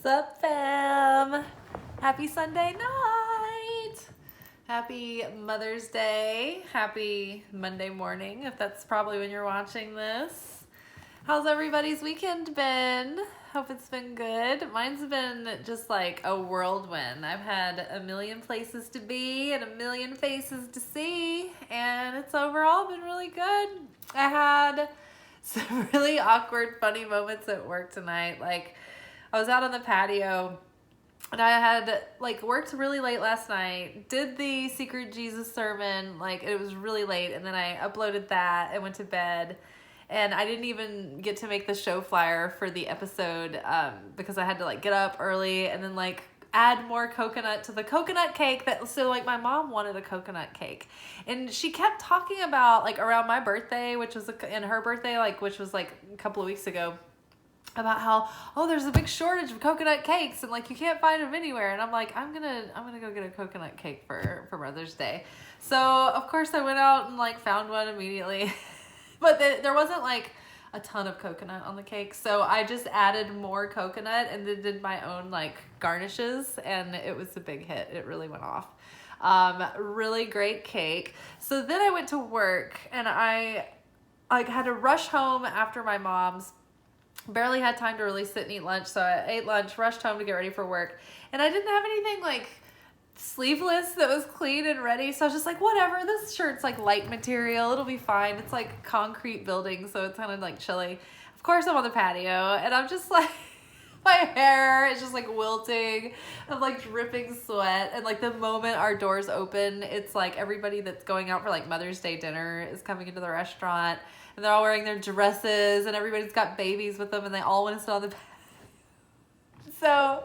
Sup, fam? Happy Sunday night. Happy Mother's Day. Happy Monday morning, if that's probably when you're watching this. How's everybody's weekend been? Hope it's been good. Mine's been just like a whirlwind. I've had a million places to be and a million faces to see, and it's overall been really good. I had some really awkward, funny moments at work tonight. Like, I was out on the patio and I had worked really late last night, did the Secret Jesus sermon, it was really late, and then I uploaded that and went to bed. And I didn't even get to make the show flyer for the episode because I had to get up early and then add more coconut to the coconut cake. My mom wanted a coconut cake, and she kept talking about around my birthday, which was and her birthday, which was a couple of weeks ago, about how, there's a big shortage of coconut cakes and you can't find them anywhere. And I'm like, I'm gonna go get a coconut cake for Mother's Day. So of course I went out and found one immediately. But there wasn't a ton of coconut on the cake, so I just added more coconut and then did my own garnishes, and it was a big hit. It really went off. Really great cake. So then I went to work, and I had to rush home after my mom's. Barely had time to really sit and eat lunch, so I ate lunch, rushed home to get ready for work, and I didn't have anything sleeveless that was clean and ready, so I was just whatever, this shirt's light material, it'll be fine. It's concrete building, so it's kind of chilly. Of course I'm on the patio, and I'm just my hair is just wilting. I'm dripping sweat, and the moment our doors open, it's everybody that's going out for Mother's Day dinner is coming into the restaurant, and they're all wearing their dresses, and everybody's got babies with them, and they all want to sit on the patio. So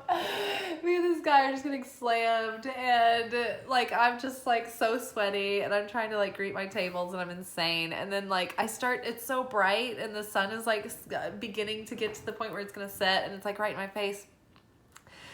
me and this guy are just getting slammed, and I'm just so sweaty, and I'm trying to greet my tables, and I'm insane. And then it's so bright, and the sun is beginning to get to the point where it's gonna set, and it's right in my face.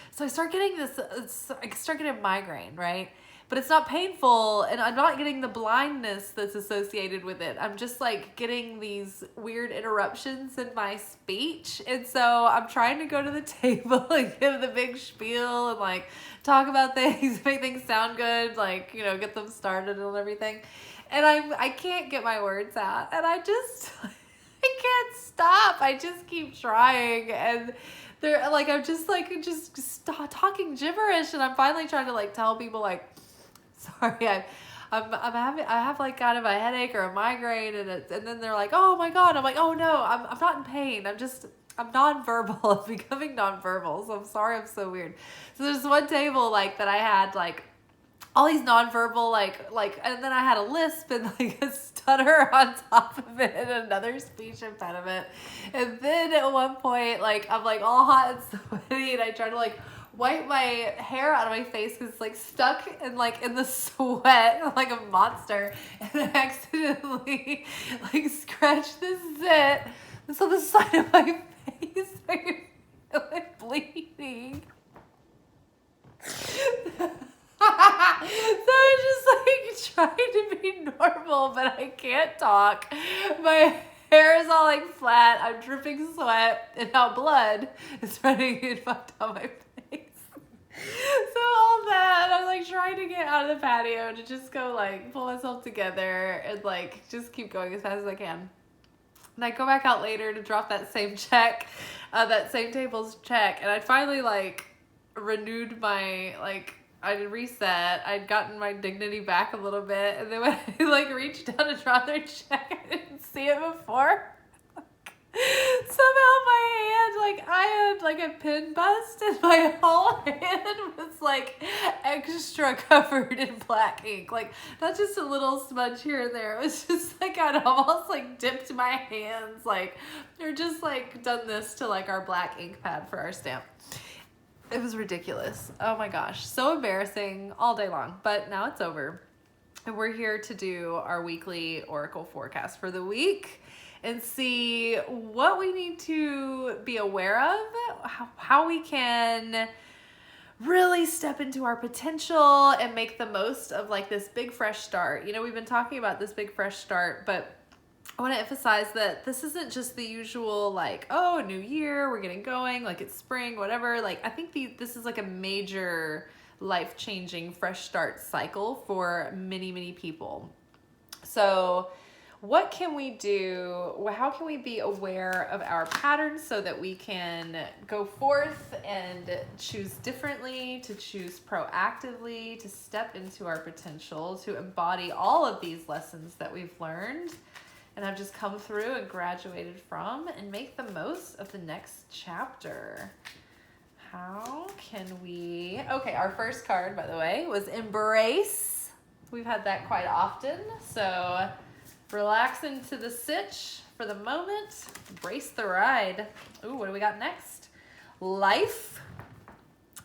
So I start getting a migraine, right? But it's not painful, and I'm not getting the blindness that's associated with it. I'm just getting these weird interruptions in my speech. And so I'm trying to go to the table and give the big spiel and talk about things, make things sound good, get them started and everything. And I can't get my words out, and I can't stop. I just keep trying, and they're I'm just talking gibberish, and I'm finally trying to tell people sorry, I have kind of a headache or a migraine, and then they're like, oh my God. I'm like, oh no, I'm not in pain. I'm nonverbal. I'm becoming nonverbal. So I'm sorry, I'm so weird. So there's one table that I had all these nonverbal and then I had a lisp and a stutter on top of it and another speech impediment. And then at one point I'm all hot and sweaty, and I try to wipe my hair out of my face because it's stuck in in the sweat like a monster, and I accidentally scratched the zit, and so the side of my face I feel bleeding. So I'm just trying to be normal, but I can't talk. My hair is all flat, I'm dripping sweat, and now blood is running down my face. So all that, I'm trying to get out of the patio to just go pull myself together and just keep going as fast as I can. And I go back out later to drop that same check, that same table's check, and I finally renewed my I reset. I'd gotten my dignity back a little bit, and then when I reached down to drop their check, I didn't see it before. Somehow my hand, I had a pin bust, and my whole hand was extra covered in black ink. Not just a little smudge here and there. It was just I'd almost dipped my hands, or just done this to our black ink pad for our stamp. It was ridiculous. Oh my gosh. So embarrassing all day long, but now it's over. And we're here to do our weekly Oracle forecast for the week and see what we need to be aware of, how we can really step into our potential and make the most of this big fresh start. We've been talking about this big fresh start, but I want to emphasize that this isn't just the usual, like, oh, new year, we're getting going, like it's spring, whatever. Like, I think this is like a major life-changing fresh start cycle for many, many people. So what can we do? How can we be aware of our patterns so that we can go forth and choose differently, to choose proactively, to step into our potential, to embody all of these lessons that we've learned and have just come through and graduated from, and make the most of the next chapter? How can we... Okay, our first card, by the way, was Embrace. We've had that quite often, so relax into the sitch for the moment. Embrace the ride. Ooh, what do we got next? Life.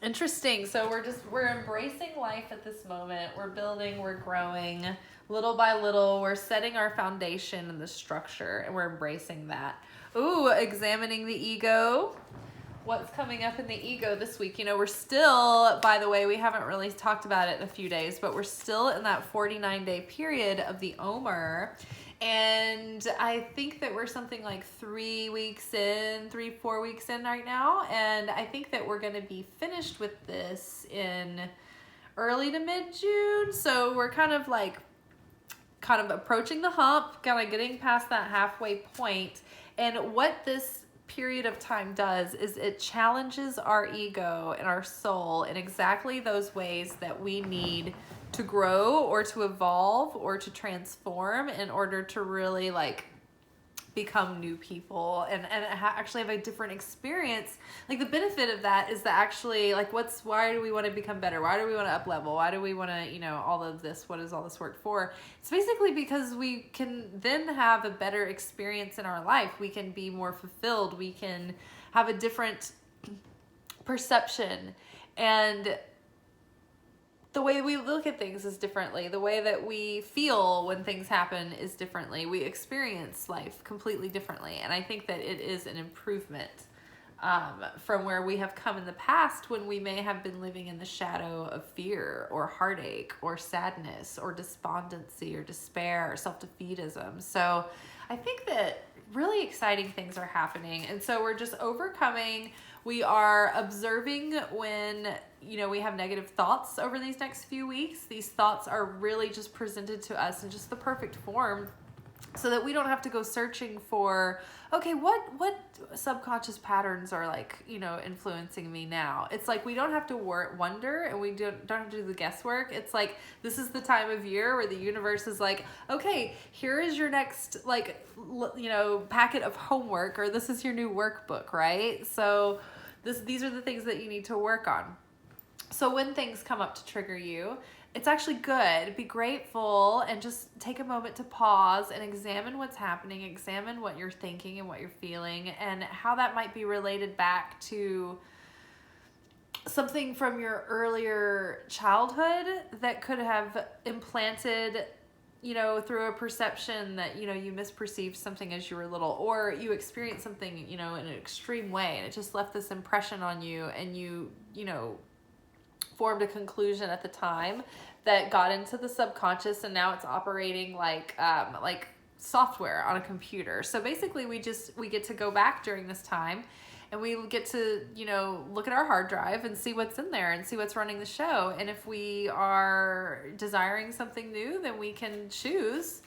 Interesting. So we're embracing life at this moment. We're building, we're growing. Little by little, we're setting our foundation and the structure, and we're embracing that. Ooh, examining the ego. What's coming up in the ego this week? You know, we're still, by the way, we haven't really talked about it in a few days, but we're still in that 49-day period of the Omer. And I think that we're something like 4 weeks in right now. And I think that we're going to be finished with this in early to mid-June. So we're kind of approaching the hump, kind of getting past that halfway point. And what this period of time does is it challenges our ego and our soul in exactly those ways that we need to grow or to evolve or to transform in order to really become new people and actually have a different experience. Like, the benefit of that is that actually, why do we want to become better? Why do we want to up level? Why do we want to, all of this? What is all this work for? It's basically because we can then have a better experience in our life. We can be more fulfilled. We can have a different perception, and the way we look at things is differently. The way that we feel when things happen is differently. We experience life completely differently. And I think that it is an improvement from where we have come in the past, when we may have been living in the shadow of fear or heartache or sadness or despondency or despair or self-defeatism. So I think that really exciting things are happening. And so we're just overcoming. We are observing when, we have negative thoughts over these next few weeks. These thoughts are really just presented to us in just the perfect form, so that we don't have to go searching for, okay, what subconscious patterns are influencing me now. It's like we don't have to wonder, and we don't have to do the guesswork. It's like, this is the time of year where the universe is like, okay, here is your next packet of homework, or this is your new workbook, right? So these are the things that you need to work on. So when things come up to trigger you, it's actually good. Be grateful and just take a moment to pause and examine what's happening, examine what you're thinking and what you're feeling, and how that might be related back to something from your earlier childhood that could have implanted, through a perception that, you misperceived something as you were little, or you experienced something, in an extreme way, and it just left this impression on you, and you formed a conclusion at the time that got into the subconscious, and now it's operating like software on a computer. So basically we get to go back during this time, and we get to, look at our hard drive and see what's in there and see what's running the show. And if we are desiring something new, then we can choose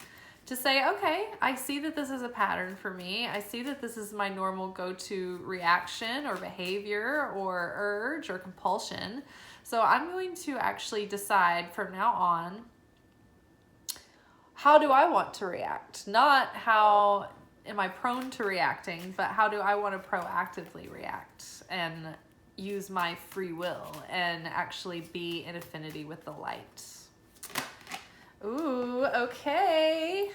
to say, okay, I see that this is a pattern for me. I see that this is my normal go-to reaction or behavior or urge or compulsion. So I'm going to actually decide from now on, how do I want to react? Not how am I prone to reacting, but how do I want to proactively react and use my free will and actually be in affinity with the light. Ooh, okay.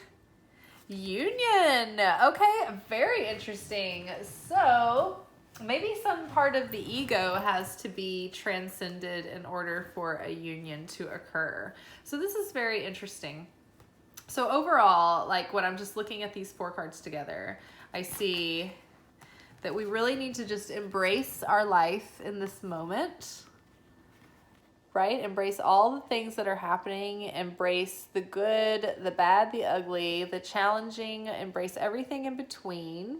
Union. Okay, very interesting. So maybe some part of the ego has to be transcended in order for a union to occur. So this is very interesting. So overall, when I'm just looking at these 4 cards together, I see that we really need to just embrace our life in this moment. right? Embrace all the things that are happening. Embrace the good, the bad, the ugly, the challenging. Embrace everything in between.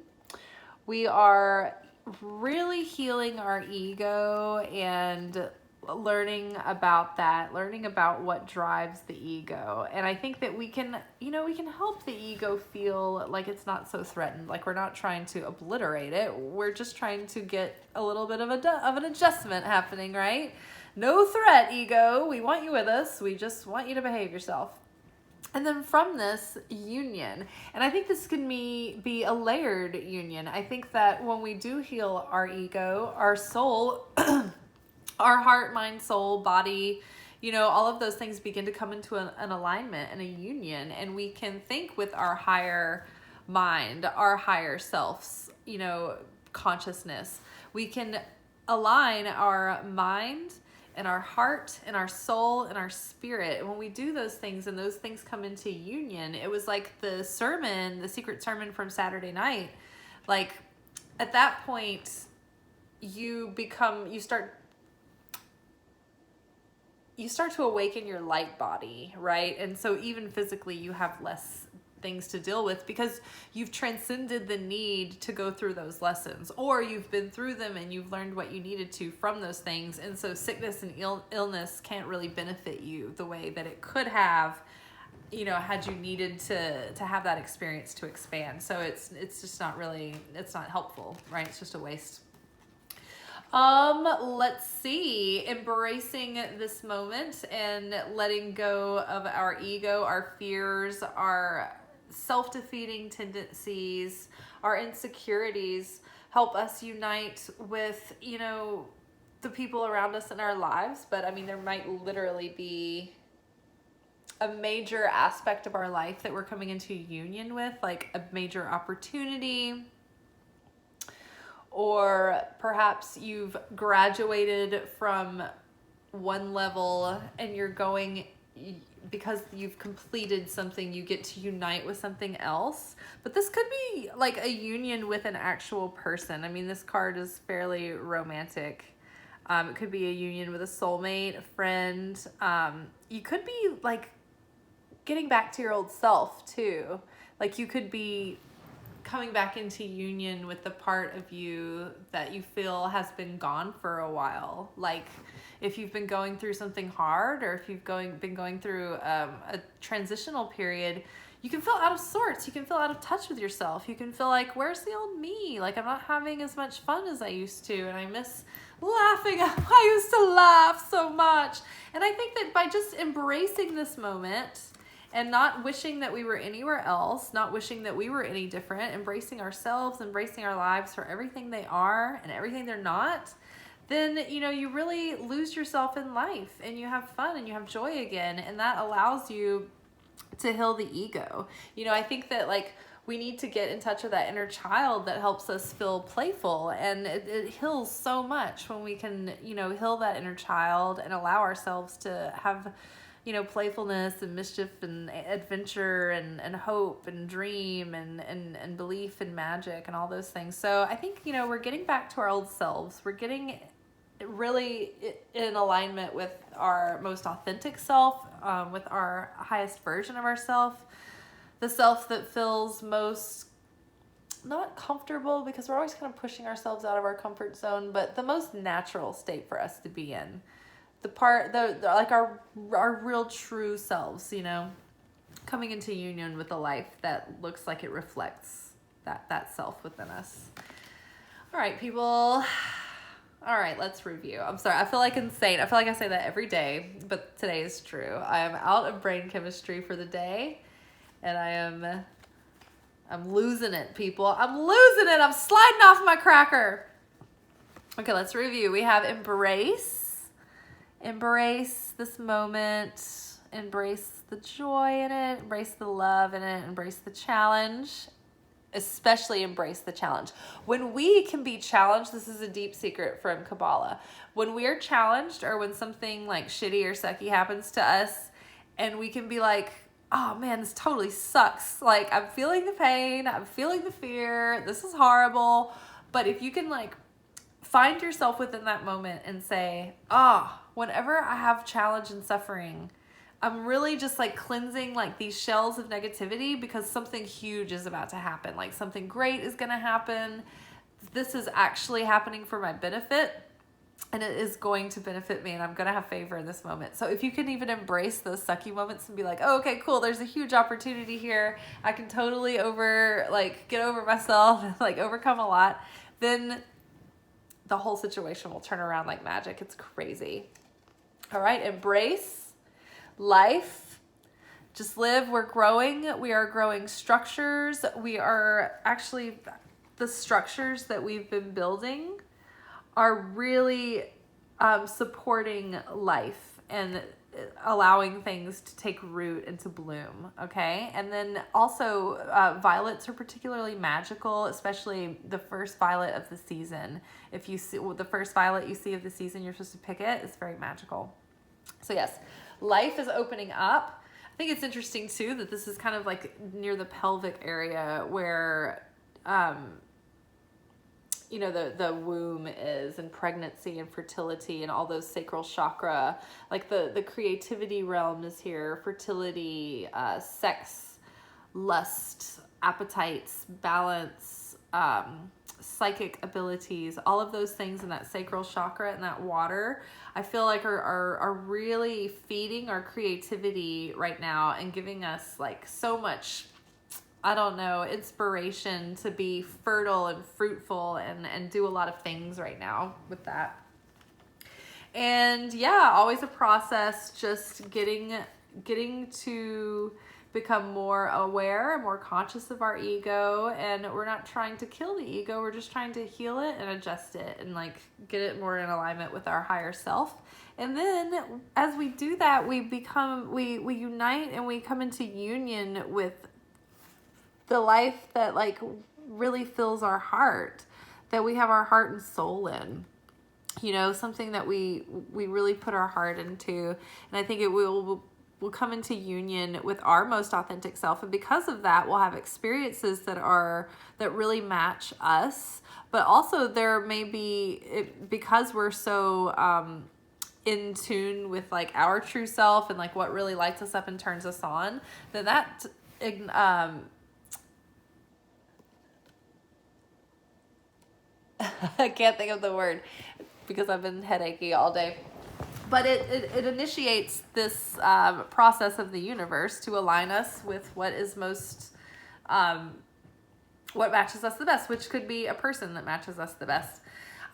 We are really healing our ego and learning about that, learning about what drives the ego. And I think that we can help the ego feel like it's not so threatened, like we're not trying to obliterate it. We're just trying to get a little bit of an adjustment happening, right? No threat, ego. We want you with us. We just want you to behave yourself. And then from this union, and I think this can be a layered union. I think that when we do heal our ego, our soul, our heart, mind, soul, body, all of those things begin to come into an alignment and a union, and we can think with our higher mind, our higher selves, consciousness. We can align our mind and our heart and our soul and our spirit. And when we do those things and those things come into union, it was like the secret sermon from Saturday night. Like at that point, you start to awaken your light body, right? And so even physically you have less things to deal with because you've transcended the need to go through those lessons, or you've been through them and you've learned what you needed to from those things. And so sickness and illness can't really benefit you the way that it could have, had you needed to have that experience to expand. So it's just not really, it's not helpful, right? It's just a waste. Let's see, embracing this moment and letting go of our ego, our fears, our self-defeating tendencies, our insecurities help us unite with, the people around us in our lives. But I mean, there might literally be a major aspect of our life that we're coming into union with, like a major opportunity, or perhaps you've graduated from one level and you're going, because you've completed something, you get to unite with something else. But this could be like a union with an actual person. I mean, this card is fairly romantic. It could be a union with a soulmate, a friend. You could be like getting back to your old self too. Like you could be coming back into union with the part of you that you feel has been gone for a while. Like if you've been going through something hard, or if you've been going through a transitional period, you can feel out of sorts. You can feel out of touch with yourself. You can feel like, where's the old me? Like I'm not having as much fun as I used to, and I miss laughing. I used to laugh so much. And I think that by just embracing this moment and not wishing that we were anywhere else, not wishing that we were any different, embracing ourselves, embracing our lives for everything they are and everything they're not, then, you really lose yourself in life and you have fun and you have joy again. And that allows you to heal the ego. I think that we need to get in touch with that inner child that helps us feel playful, and it heals so much when we can, heal that inner child and allow ourselves to have playfulness and mischief and adventure and hope and dream and belief and magic and all those things. So I think, we're getting back to our old selves. We're getting really in alignment with our most authentic self, with our highest version of ourself, the self that feels most not comfortable, because we're always kind of pushing ourselves out of our comfort zone, but the most natural state for us to be in. Our real true selves, coming into union with a life that looks like it reflects that self within us. All right, people. All right, let's review. I'm sorry, I feel like insane. I feel like I say that every day, but today is true. I am out of brain chemistry for the day, and I'm losing it, people. I'm losing it. I'm sliding off my cracker. Okay, let's review. We have embrace. Embrace this moment, embrace the joy in it, embrace the love in it, embrace the challenge, especially embrace the challenge. When we can be challenged, this is a deep secret from Kabbalah. When we are challenged, or when something like shitty or sucky happens to us, and we can be like, oh man, this totally sucks. Like I'm feeling the pain, I'm feeling the fear, this is horrible. But if you can find yourself within that moment and say, whenever I have challenge and suffering, I'm really just like cleansing like these shells of negativity because something huge is about to happen. Like something great is going to happen. This is actually happening for my benefit, and it is going to benefit me, and I'm going to have favor in this moment. So if you can even embrace those sucky moments and be like, oh, okay, cool, there's a huge opportunity here. I can totally get over myself and like overcome a lot. Then the whole situation will turn around like magic. It's crazy. All right. Embrace life. Just live. We're growing. We are growing structures. We are actually, the structures that we've been building are really supporting life and allowing things to take root and to bloom. Okay. And then also violets are particularly magical, especially the first violet of the season. If you see the first violet you see of the season, you're supposed to pick it. It's very magical. So yes, life is opening up. I think it's interesting too that this is kind of like near the pelvic area where the womb is, and pregnancy and fertility and all those sacral chakra, like the creativity realm is here, fertility, sex, lust, appetites, balance, psychic abilities, all of those things in that sacral chakra and that water, I feel like are really feeding our creativity right now and giving us like so much, I don't know, inspiration to be fertile and fruitful and do a lot of things right now with that. And yeah, always a process, just getting to become more aware and more conscious of our ego. And we're not trying to kill the ego. We're just trying to heal it and adjust it and like get it more in alignment with our higher self. And then as we do that, we unite and we come into union with the life that like really fills our heart, that we have our heart and soul in, something that we really put our heart into. And I think it will come into union with our most authentic self. And because of that, we'll have experiences that really match us. But also there may be, because we're so in tune with like our true self and like what really lights us up and turns us on, that I can't think of the word because I've been headachy all day. But it initiates this process of the universe to align us with what is most, what matches us the best, which could be a person that matches us the best.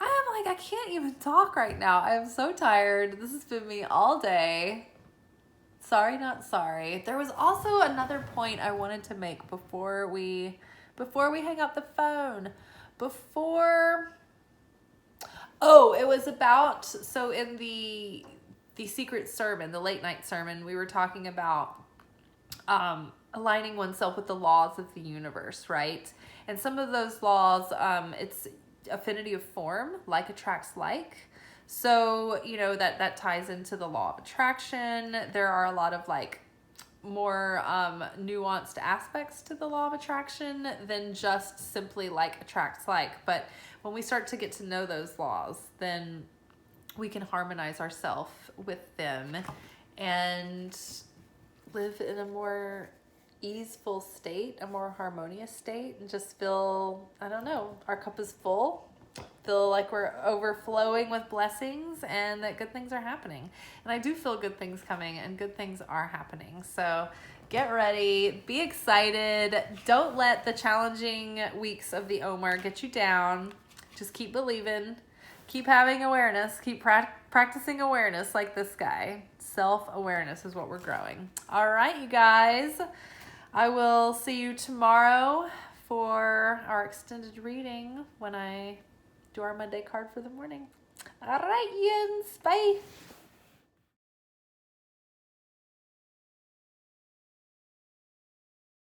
I can't even talk right now. I am so tired. This has been me all day. Sorry, not sorry. There was also another point I wanted to make before we hang up the phone. It was about, so in the secret sermon, the late night sermon, we were talking about aligning oneself with the laws of the universe, right? And some of those laws, it's affinity of form, like attracts like. So, that ties into the law of attraction. There are a lot of like more nuanced aspects to the law of attraction than just simply like attracts like. But when we start to get to know those laws, then we can harmonize ourselves with them and live in a more easeful state, a more harmonious state, and just feel, I don't know, our cup is full, feel like we're overflowing with blessings and that good things are happening. And I do feel good things coming and good things are happening. So get ready, be excited. Don't let the challenging weeks of the Omer get you down. Just keep believing, keep having awareness, keep practicing awareness like this guy. Self-awareness is what we're growing. All right, you guys, I will see you tomorrow for our extended reading when I do our Monday card for the morning. All right, Yins, bye.